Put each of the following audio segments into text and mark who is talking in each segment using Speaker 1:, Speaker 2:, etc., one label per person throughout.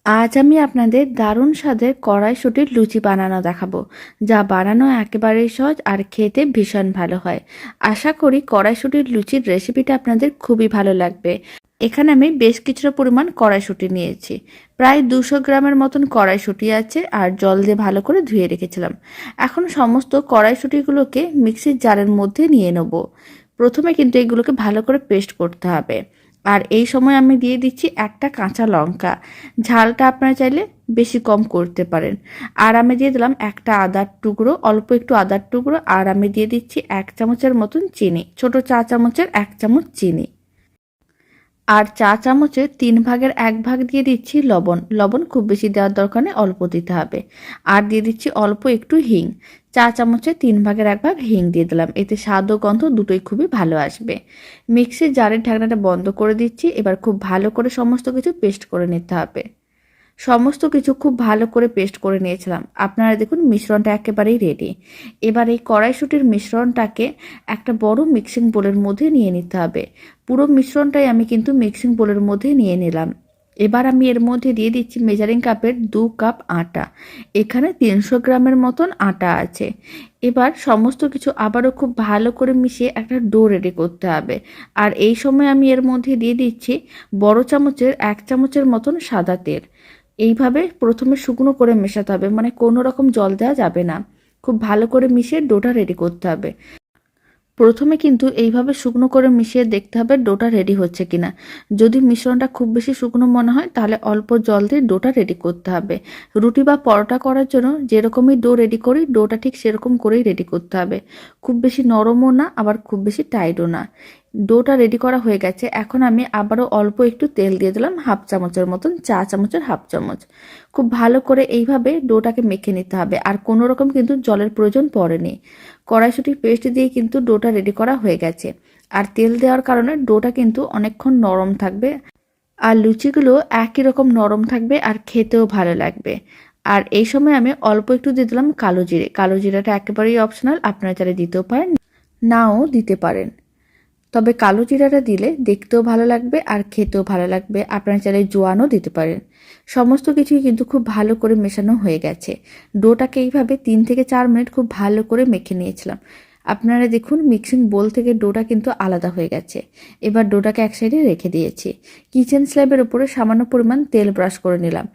Speaker 1: আজ আমি আপনাদের দারুণ স্বাদের কড়াইশুঁটির লুচি বানানো দেখাবো, যা বানানো একেবারেই সহজ আর খেতে ভীষণ ভালো হয়। আশা করি কড়াইশুঁটির লুচির রেসিপিটা আপনাদের খুবই ভালো লাগবে। এখানে আমি বেশ কিছুটা পরিমাণ কড়াইশুঁটি নিয়েছি। প্রায় 200 গ্রামের মতন কড়াইশুঁটি আছে আর জল দিয়ে ভালো করে ধুয়ে রেখেছিলাম। এখন সমস্ত কড়াইশুঁটিগুলোকে মিক্সির জারের মধ্যে নিয়ে নেব। প্রথমে কিন্তু এগুলোকে ভালো করে পেস্ট করতে হবে। আর এই সময় আমি দিয়ে দিচ্ছি একটা কাঁচা লঙ্কা। ঝালটা আপনারা চাইলে বেশি কম করতে পারেন। আর আমি দিয়ে দিলাম একটা আদার টুকরো, অল্প একটু আদার টুকরো। আর আমি দিয়ে দিচ্ছি 1 চামচের মতন চিনি, ছোট চা চামচের 1 চামচ চিনি। আর চা চামচের 3 ভাগের 1 ভাগ দিয়ে দিচ্ছি লবণ। লবণ খুব বেশি দেওয়ার দরকার নেই, অল্প দিতে হবে। আর দিয়ে দিচ্ছি অল্প একটু হিং, চা চামচের 3 ভাগের 1 ভাগ হিং দিয়ে দিলাম। এতে স্বাদ ও গন্ধ দুটোই খুবই ভালো আসবে। মিক্সির জারের ঢাকনাটা বন্ধ করে দিচ্ছি। এবার খুব ভালো করে সমস্ত কিছু পেস্ট করে নিতে হবে। সমস্ত কিছু খুব ভালো করে পেস্ট করে নিয়েছিলাম। আপনারা দেখুন মিশ্রণটা একেবারেই রেডি। এবার এই কড়াইশুঁটির মিশ্রণটাকে একটা বড় মিক্সিং বোলের মধ্যে নিয়ে নিতে হবে। পুরো মিশ্রণটাই আমি কিন্তু মিক্সিং বোলের মধ্যে নিয়ে নিলাম। এবার আমি এর মধ্যে দিয়ে দিচ্ছি মেজারিং কাপের 2 কাপ আটা। এখানে 300 গ্রামের মতন আটা আছে। এবার সমস্ত কিছু আবারও খুব ভালো করে মিশিয়ে একটা ডো রেডি করতে হবে। আর এই সময় আমি এর মধ্যে দিয়ে দিচ্ছি বড় চামচের 1 চামচের মতন সাদা তেল। এইভাবে প্রথমে শুকনো করে মেশাতে হবে, মানে কোনো রকম জল দেওয়া যাবে না। খুব ভালো করে মিশিয়ে ডোটা রেডি করতে হবে। প্রথমে কিন্তু এইভাবে শুকনো করে মিশিয়ে দেখতে হবে ডোটা রেডি হচ্ছে কিনা। যদি মিশ্রণটা খুব বেশি শুকনো মনে হয় তাহলে অল্প জল দিয়ে ডোটা রেডি করতে হবে। রুটি বা পরোটা করার জন্য যেরকমই ডো রেডি করি, ডোটা ঠিক সেরকম করেই রেডি করতে হবে। খুব বেশি নরমও না, আবার খুব বেশি টাইটও না। ডোটা রেডি করা হয়ে গেছে। এখন আমি আবারও অল্প একটু তেল দিয়ে দিলাম, 1/2 চামচের মতন, চা চামচের 1/2 চামচ। খুব ভালো করে এইভাবে ডোটাকে মেখে নিতে হবে। আর কোনো রকম কিন্তু জলের প্রয়োজন পড়েনি। কড়াইশুঁটির পেস্ট দিয়ে কিন্তু ডোটা রেডি করা হয়ে গেছে। আর তেল দেওয়ার কারণে ডোটা কিন্তু অনেকক্ষণ নরম থাকবে। আর লুচিগুলো একই রকম নরম থাকবে আর খেতেও ভালো লাগবে। আর এই সময় আমি অল্প একটু দিয়ে দিলাম কালো জিরে। কালো জিরাটা একেবারেই অপশনাল, আপনারা চাইলে দিতেও পারেন, নাও দিতে পারেন। তবে কালো জিরাটা দিলে দেখতেও ভালো লাগবে আর খেতেও ভালো লাগবে। আপনারা চাইলে জোয়ানও দিতে পারেন। সমস্ত কিছুই কিন্তু খুব ভালো করে মেশানো হয়ে গেছে। ডোটাকে এইভাবে 3 থেকে 4 মিনিট খুব ভালো করে মেখে নিয়েছিলাম। আপনারা দেখুন মিক্সিং বোল থেকে ডোটা কিন্তু আলাদা হয়ে গেছে। এবার ডোটাকে এক সাইডে রেখে দিয়েছি। কিচেন স্ল্যাবের উপরে সামান্য পরিমাণ তেল ব্রাশ করে নিলাম।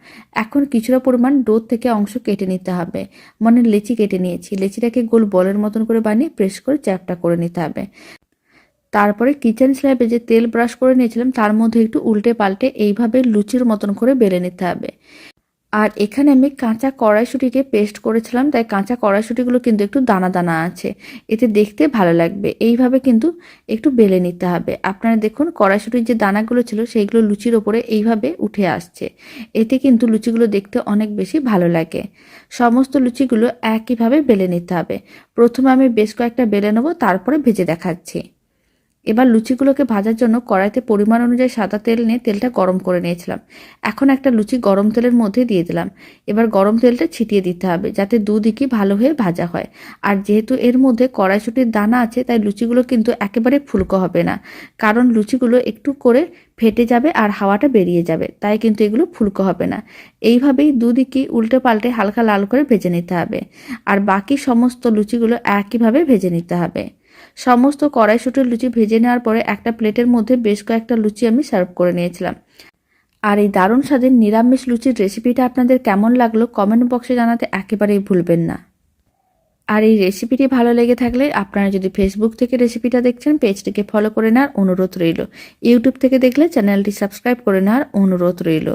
Speaker 1: এখন কিছুটা পরিমাণ ডো থেকে অংশ কেটে নিতে হবে। মানে লেচি কেটে নিয়েছি। লেচিটাকে গোল বলের মতন করে বানিয়ে প্রেস করে চ্যাপটা করে নিতে হবে। তারপরে কিচেন স্ল্যাবে যে তেল ব্রাশ করে নিয়েছিলাম তার মধ্যে একটু উল্টে পাল্টে এইভাবে লুচির মতন করে বেলে নিতে হবে। আর এখানে আমি কাঁচা কড়াইশুঁটিকে পেস্ট করেছিলাম, তাই কাঁচা কড়াইশুঁটিগুলো কিন্তু একটু দানা দানা আছে। এতে দেখতে ভালো লাগবে। এইভাবে কিন্তু একটু বেলে নিতে হবে। আপনারা দেখুন কড়াইশুঁটির যে দানাগুলো ছিল সেইগুলো লুচির ওপরে এইভাবে উঠে আসছে। এতে কিন্তু লুচিগুলো দেখতে অনেক বেশি ভালো লাগে। সমস্ত লুচিগুলো একইভাবে বেলে নিতে হবে। প্রথমে আমি বেশ কয়েকটা বেলে নেবো, তারপরে ভেজে দেখাচ্ছি। এবার লুচিগুলোকে ভাজার জন্য কড়াইতে পরিমাণ অনুযায়ী সাদা তেল নিয়ে তেলটা গরম করে নিয়েছিলাম। এখন একটা লুচি গরম তেলের মধ্যে দিয়ে দিলাম। এবার গরম তেলটা ছিটিয়ে দিতে হবে যাতে দুদিকই ভালো হয়ে ভাজা হয়। আর যেহেতু এর মধ্যে কড়াইশুঁটির দানা আছে তাই লুচিগুলো কিন্তু একেবারে ফুলকো হবে না, কারণ লুচিগুলো একটু করে ফেটে যাবে আর হাওয়াটা বেরিয়ে যাবে, তাই কিন্তু এগুলো ফুলকো হবে না। এইভাবেই দুদিকই উল্টে পাল্টে হালকা লাল করে ভেজে নিতে হবে। আর বাকি সমস্ত লুচিগুলো একইভাবে ভেজে নিতে হবে। সমস্ত কড়াইশুঁটির লুচি ভেজে নেওয়ার পরে একটা প্লেটের মধ্যে বেশ কয়েকটা লুচি আমি সার্ভ করে নিয়েছিলাম। আর এই দারুণ স্বাদের নিরামিষ লুচির রেসিপিটা আপনাদের কেমন লাগলো কমেন্ট বক্সে জানাতে একেবারেই ভুলবেন না। আর এই রেসিপিটি ভালো লেগে থাকলে আপনারা যদি ফেসবুক থেকে রেসিপিটা দেখছেন পেজটিকে ফলো করে নেওয়ার অনুরোধ রইল। ইউটিউব থেকে দেখলে চ্যানেলটি সাবস্ক্রাইব করে নেওয়ার অনুরোধ রইল।